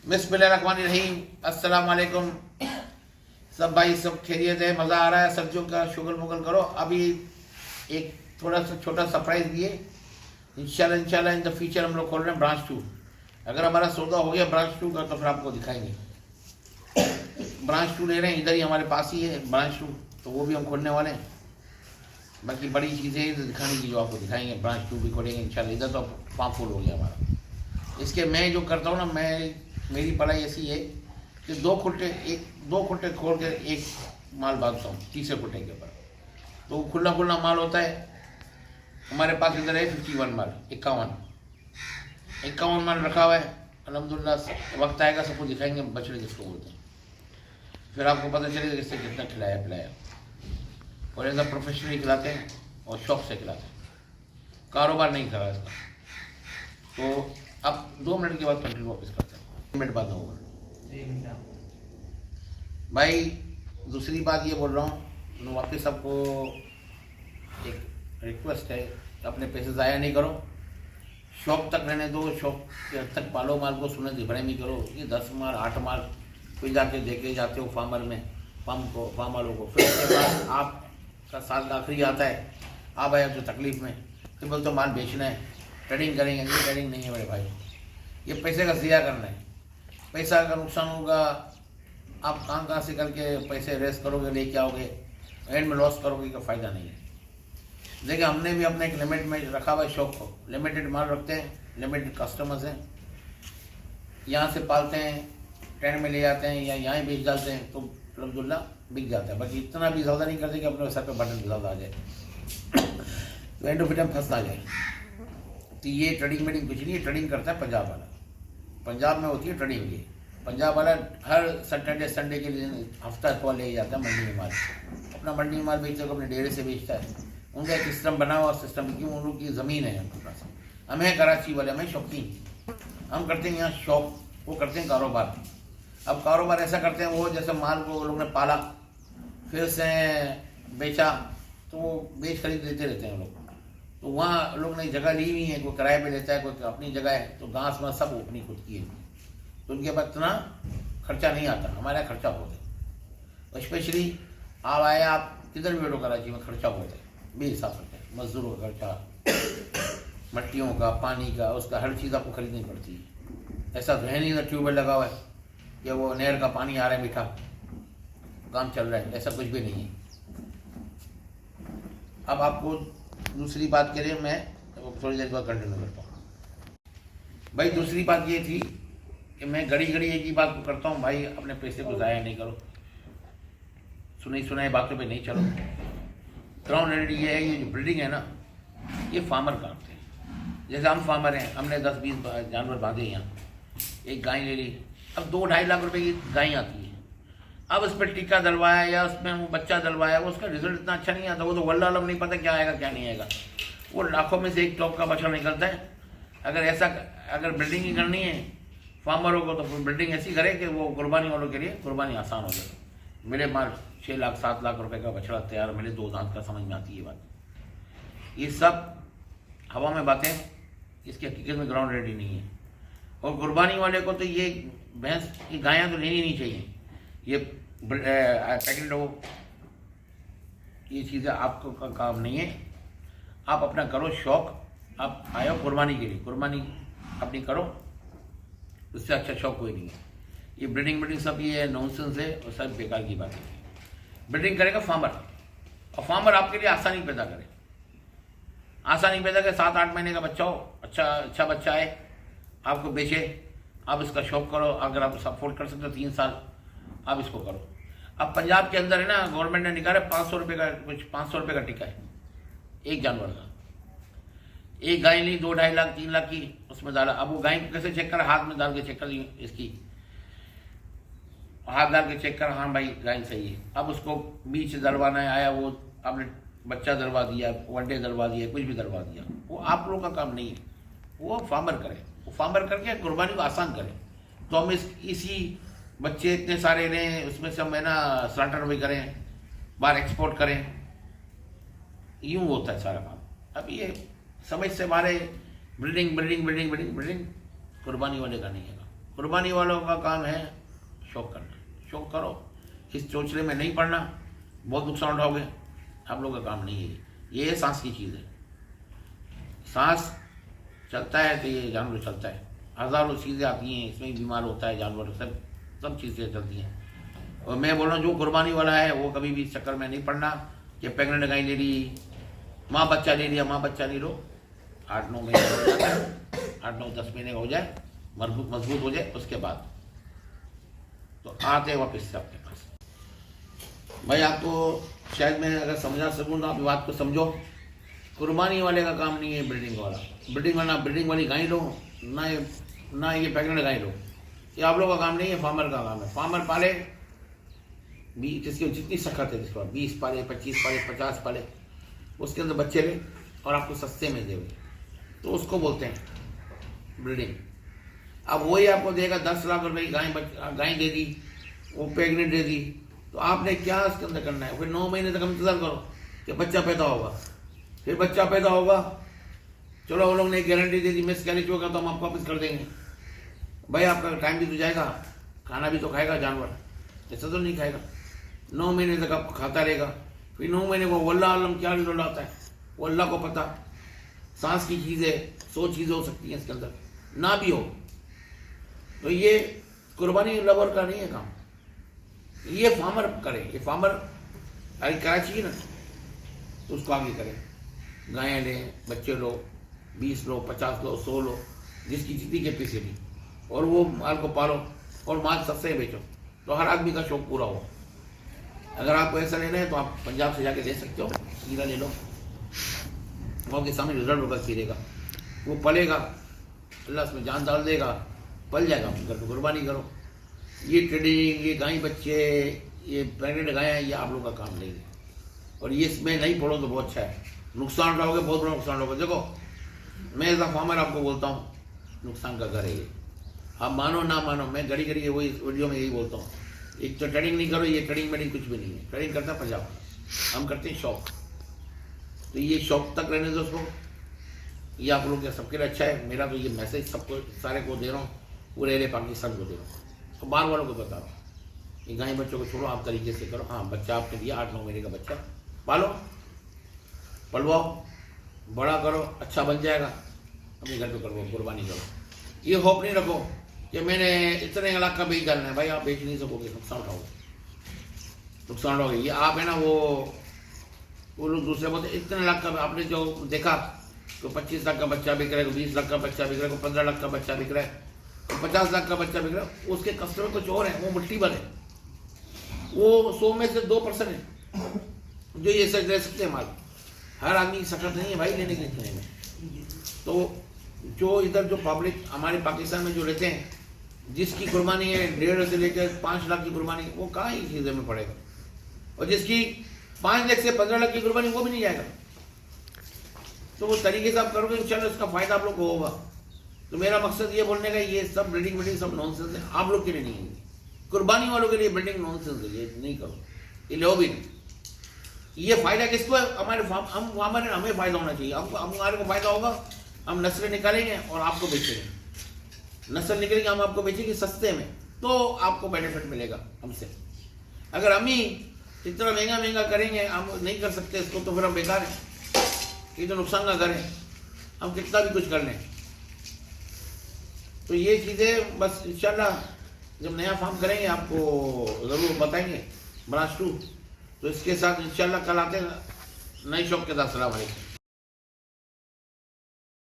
बिस्मिल्लाहिर्रहमानिर्रहीम। अस्सलाम वालेकुम। सब भाई सब खैरियत है, मज़ा आ रहा है, सब्जियों का शुगल मुगल करो। अभी एक थोड़ा सा छोटा सरप्राइज दिए। इंशाल्लाह इन द फ्यूचर हम लोग खोल रहे हैं ब्रांच 2। अगर हमारा सौदा हो गया ब्रांच 2 का तो फिर आपको दिखाएंगे। ब्रांच 2 ले रहे हैं, इधर ही हमारे पास ही है ब्रांच 2, तो वो भी हम खोलने वाले हैं। बाकी बड़ी चीज़ें तो दिखाने की जो आपको दिखाएंगे। ब्रांच 2 भी खोलेंगे इंशाल्लाह। इधर तो फार्म फुल हो गया हमारा। इसके मैं जो करता हूँ ना, मेरी पढ़ाई ऐसी है कि दो खुट्टे खोल कर एक माल बांधता हूँ तीसरे खुट्टे के ऊपर, तो खुला खुला माल होता है। हमारे पास इधर है 51 माल, 51 माल रखा हुआ है अल्हम्दुलिल्लाह। वक्त आएगा सबको दिखाएंगे बछड़े किसको बोलते हैं, फिर आपको पता चलेगा किससे कितना खिलाया पिलाया। और ऐसा प्रोफेशनली खिलाते हैं और शौक से खिलाते हैं, कारोबार नहीं करा इसका। तो अब 2 मिनट के बाद कंटिन्यू वापस करते हैं, मिनट बाद होगा भाई। दूसरी बात ये बोल रहा हूँ, वापस आपको एक रिक्वेस्ट है, अपने पैसे ज़ाया नहीं करो, शौक तक रहने दो, शौक तक पालो माल को, सुने दिखने नहीं करो। ये 10 माल 8 माल फिर जाके देके जाते हो फार्मर में, फार्म वालों को। फिर उसके बाद आपका साल का आखिरी आता है, आप आए तो तकलीफ में, फिर बोलते माल बेचना है, ट्रेडिंग करेंगे। ये ट्रेडिंग नहीं है मेरे भाई, ये पैसे का ज़िया करना है। पैसा का नुकसान होगा, आप कहाँ से करके पैसे रेस करोगे, लेके आओगे, एंड में लॉस करोगे का फ़ायदा नहीं है। देखिए हमने भी अपने एक लिमिट में रखा हुआ है शौक को, लिमिटेड माल रखते हैं, लिमिटेड कस्टमर्स हैं, यहाँ से पालते हैं, ट्रेन में ले जाते हैं या यहाँ ही बेच डालते हैं, तो अल्हम्दुलिल्लाह बिक जाता है। बाकी इतना भी ज़्यादा नहीं करते कि अपने सर पे बटन ज़्यादा आ जाए तो एंड ऑफ टाइम फंस आ जाए। तो ये ट्रेडिंग मेडिंग कुछ नहीं है, ट्रेडिंग करता है पंजाब वाला। पंजाब में होती है ट्रेडिंग। ये पंजाब वाला हर सैटरडे संडे के लिए हफ्ता को ले जाता है मंडी में माल, अपना मंडी में माल बेचते, अपने डेरे से बेचता है। उनका एक सिस्टम बना हुआ सिस्टम, क्यों उन लोग की ज़मीन है उनके पास। हम हैं कराची वाले, हमें शौकीन, हम करते हैं यहाँ शौक, वो करते हैं कारोबार। अब कारोबार ऐसा करते हैं, वो जैसे माल को लोग ने पाला फिर से बेचा, तो वो बेच खरीद लेते रहते हैं लोग। तो वहाँ लोग ने जगह ली हुई है, कोई किराए पे लेता है, कोई अपनी जगह है, तो घास में सब अपनी खुद की है, तो उनके पास इतना खर्चा नहीं आता। हमारे यहाँ खर्चा बहुत है, स्पेशली आप आए, आप किधर भी बैठो कराची में खर्चा बहुत है, बेहिसाब खर्चा है। मजदूरों का खर्चा, मट्टियों का, पानी का, उसका हर चीज़ आपको खरीदनी पड़ती है। ऐसा तो है नहीं ना ट्यूबवेल लगा हुआ है या वो नहर का पानी आ रहा है मीठा, काम चल रहा है, ऐसा कुछ भी नहीं है। अब आपको दूसरी बात करें, मैं थोड़ी देर बाद कंटिन्यू करता हूँ भाई। दूसरी बात ये थी कि मैं घड़ी घड़ी एक ही बात को करता हूँ भाई, अपने पैसे को ज़ाया नहीं करो, सुनी सुनाई बातों पे नहीं चलो। ग्राउंड रियलिटी ये है, ये जो बिल्डिंग है ना, ये फार्मर काटते हैं। जैसे हम फार्मर हैं, हमने 10-20 जानवर बांधे यहाँ, एक गाय ले ली, अब 2-2.5 लाख रुपए की गाय आती है। अब उस पर टीका डलवाया या उसमें वो बच्चा डलवाया, उसका रिजल्ट इतना अच्छा नहीं आता। वो तो वल्लाह अलम नहीं पता क्या आएगा क्या नहीं आएगा। वो लाखों में से एक टॉप का बछड़ा निकलता है। अगर बिल्डिंग ही करनी है फार्मरों को, तो बिल्डिंग ऐसी करे कि वो कुर्बानी वालों के लिए कुर्बानी आसान हो जाए। मेरे माल 6 लाख 7 लाख रुपए का बछड़ा तैयार, मेरे 2 दांत का, समझ में आती है बात। ये सब हवा में बातें, इसकी हकीकत में ग्राउंड रेडी नहीं है। और कुर्बानी वाले को तो ये भैंस की गायें तो लेनी नहीं चाहिए, ये पैकेट हो, ये चीज़ें आपको का काम नहीं है। आप अपना करो शौक, आप आए हो कुर्बानी के लिए, कुर्बानी अपनी करो, उससे अच्छा शौक कोई नहीं है। ये ब्रीडिंग सब ये नॉनसेंस है और सब बेकार की बात है। ब्रीडिंग करेगा फार्मर, और फार्मर आपके लिए आसानी पैदा करे, आसानी पैदा करे। 7-8 महीने का बच्चा हो, अच्छा बच्चा है, आपको बेचे, आप इसका शौक करो। अगर आप सपोर्ट कर सकते हो 3 साल आप इसको करो। अब पंजाब के अंदर है ना, गवर्नमेंट ने निकाला 500 रुपये का, कुछ 500 रुपये का टिका है एक जानवर का। एक गाय ली 2-2.5 लाख 3 लाख की, उसमें डाला। अब वो गाय को कैसे चेक कर, हाथ में डाल के चेक कर, इसकी हाथ डाल के चेक कर, हाँ भाई गाय सही है। अब उसको बीच डलवाना है, आया वो आपने बच्चा डलवा दिया, वनडे डलवा दिया, कुछ भी डलवा दिया, वो आप लोगों का काम नहीं है, वो फार्मर करे। वो फार्मर करके कुर्बानी को आसान करे। तो हम इसी बच्चे इतने सारे लें, उसमें से हम है ना स्लाटर भी करें, बाहर एक्सपोर्ट करें, यूँ होता है सारा काम। अब ये समझ से हमारे बिल्डिंग कुर्बानी वाले का नहीं है। कुर्बानी वालों का काम है शौक करना, शौक करो, इस चोचले में नहीं पड़ना, बहुत नुकसान उठाओगे, आप लोगों का काम नहीं है। ये सांस की चीज़ है, सांस चलता है तो ये जानवर चलता है, हज़ारों चीज़ें आती हैं, इसमें बीमार होता है जानवर, सब चीज़ें चलती हैं। और मैं बोल रहा हूँ जो कुर्बानी वाला है वो कभी भी इस चक्कर में नहीं पड़ना कि प्रेगनेंट गाय ले ली, माँ बच्चा ले लिया, माँ बच्चा नहीं लो, 8-9 महीने हो जाता है, 8-9-10 महीने का हो जाए, मजबूत हो जाए, उसके बाद तो आते वापस से आपके पास। भाई आपको शायद मैं अगर समझा सकूँ तो आप बात को समझो। कुर्बानी वाले का काम नहीं है ब्रीडिंग वाला, ब्रीडिंग वाली गाय लो, ना ये प्रेगनेंट गाय लो, ये आप लोगों का काम नहीं है, फार्मर का काम है। फार्मर पाले, जिसकी जितनी सख्त है, जिसको 20 पाले, 25 पाले, 50 पाले, उसके अंदर बच्चे ले और आपको सस्ते में दे, तो उसको बोलते हैं ब्रीडिंग। अब वही आपको देगा 10 लाख रुपए की गाय दे दी, वो प्रेगनेंट दे दी, तो आपने क्या उसके अंदर करना है? फिर 9 महीने तक इंतजार करो कि बच्चा पैदा होगा, फिर बच्चा पैदा होगा, चलो वो लोग ने गारंटी दे दी मिसकैरेज होगा तो हम आपको वापस कर देंगे। भाई आपका टाइम भी तो जाएगा, खाना भी तो खाएगा जानवर, ऐसा तो नहीं खाएगा। 9 महीने तक आपको खाता रहेगा, फिर 9 महीने को वल्लाह आलम क्या रिजल्ट आता है वो अल्लाह को पता। सांस की चीज़ है, 100 चीज़ें हो सकती हैं इसके अंदर, ना भी हो। तो ये कुर्बानी लवर का नहीं है काम, ये फार्मर करे, ये फार्मर अरे कराची ना तो उसको आगे करे, गायें लें, बच्चे लो, 20 लो, 50 लो, 100 लो, जिसकी जितनी कैपेसिटी, और वो माल को पालो और माल सस्ते बेचो, तो हर आदमी का शौक पूरा हो। अगर आपको ऐसा लेना है तो आप पंजाब से जाके ले सकते हो, हीरा ले लो, गाँव के सामने रिजल्ट होगा खीरे का, वो पलेगा, अल्लाह उसमें जान डाल देगा, पल जाएगा, घर पर कुर्बानी करो। ये ट्रेडिंग, ये गाय बच्चे, ये प्रेगनेंट गायें, ये आप लोग का काम नहीं है, और ये इसमें नहीं पढ़ो तो बहुत अच्छा है। नुकसान उठाओगे, बहुत बड़ा नुकसान होगा। देखो मैं एज अ फार्मर आपको बोलता हूँ, नुकसान का घर है ये, आप मानो ना मानो, मैं घड़ी घड़ी वही वीडियो में यही बोलता हूँ। एक तो ट्रेडिंग नहीं करो, ये ट्रेडिंग में कुछ भी नहीं है, ट्रेडिंग करता है पंजाब, हम करते हैं शौक। तो ये शौक तक रहने दो उसको, ये आप लोग के सबके लिए अच्छा है। मेरा तो ये मैसेज सबको, सारे को दे रहा हूँ, पूरे पाकिस्तान को दे रहा हूँ, तो बाहर वालों को बता रहा हूँ, ये गाय बच्चों को छोड़ो, आप तरीके से करो। हाँ, बच्चा आपने दिया, 8-9 महीने का बच्चा पालो, पलवाओ, बड़ा करो, अच्छा बन जाएगा, अपने घर पे करो, कुर्बानी करो। ये होप नहीं रखो कि मैंने इतने लाख का बेच डालना है, भाई आप बेच नहीं सकोगे, नुकसान उठाओगे, नुकसान उठाओगे। ये आप है ना वो लोग दूसरे बोलते इतने लाख का, आपने जो देखा तो 25 लाख का बच्चा बिक रहा है, 20 लाख का बच्चा बिक रहा है, 15 लाख का बच्चा बिक रहा है, 50 लाख का बच्चा बिक रहा है, उसके कस्टमर कुछ और है, वो मुट्ठी भर है, वो 100 में से 2% है जो ये सब ले सकते हैं माल। हर आदमी सख्त नहीं है भाई लेने के लिए में। तो जो इधर जो पब्लिक हमारे पाकिस्तान में जो रहते हैं, जिसकी कुर्बानी है 1.5 से लेकर 5 लाख की कुर्बानी, वो कहाँ ही चीज़ों में पड़ेगा, और जिसकी 5 लाख से 15 लाख की कुर्बानी, वो भी नहीं जाएगा। तो वो तरीके से आप करोगे, इंशाल्लाह उसका फायदा आप लोग को होगा। तो मेरा मकसद ये बोलने का, ये सब ब्रीडिंग सब नॉनसेंस है, आप लोग के लिए नहीं है, कुर्बानी वालों के लिए ब्रीडिंग नॉनसेंस है, ये नहीं करो, ये लो भी नहीं। ये फायदा किसको है? हमारे हमें फायदा होना चाहिए, हमारे को फायदा होगा, हम नस्लें निकालेंगे और आपको बेचेंगे, नस्ल निकलेंगे, हम आपको बेचेंगे सस्ते में, तो आपको बेनिफिट मिलेगा हमसे। अगर हम ही इतना महंगा करेंगे, हम नहीं कर सकते इसको, तो फिर हम बेकार है, ये तो नुकसान का घर है, हम कितना भी कुछ कर लें। तो ये चीज़ें बस इंशाल्लाह जब नया फार्म करेंगे आपको ज़रूर बताएंगे, ब्रांच 2। तो इसके साथ इंशाल्लाह कल आते हैं नए शौक के साथ। अस्सलाम वालेकुम।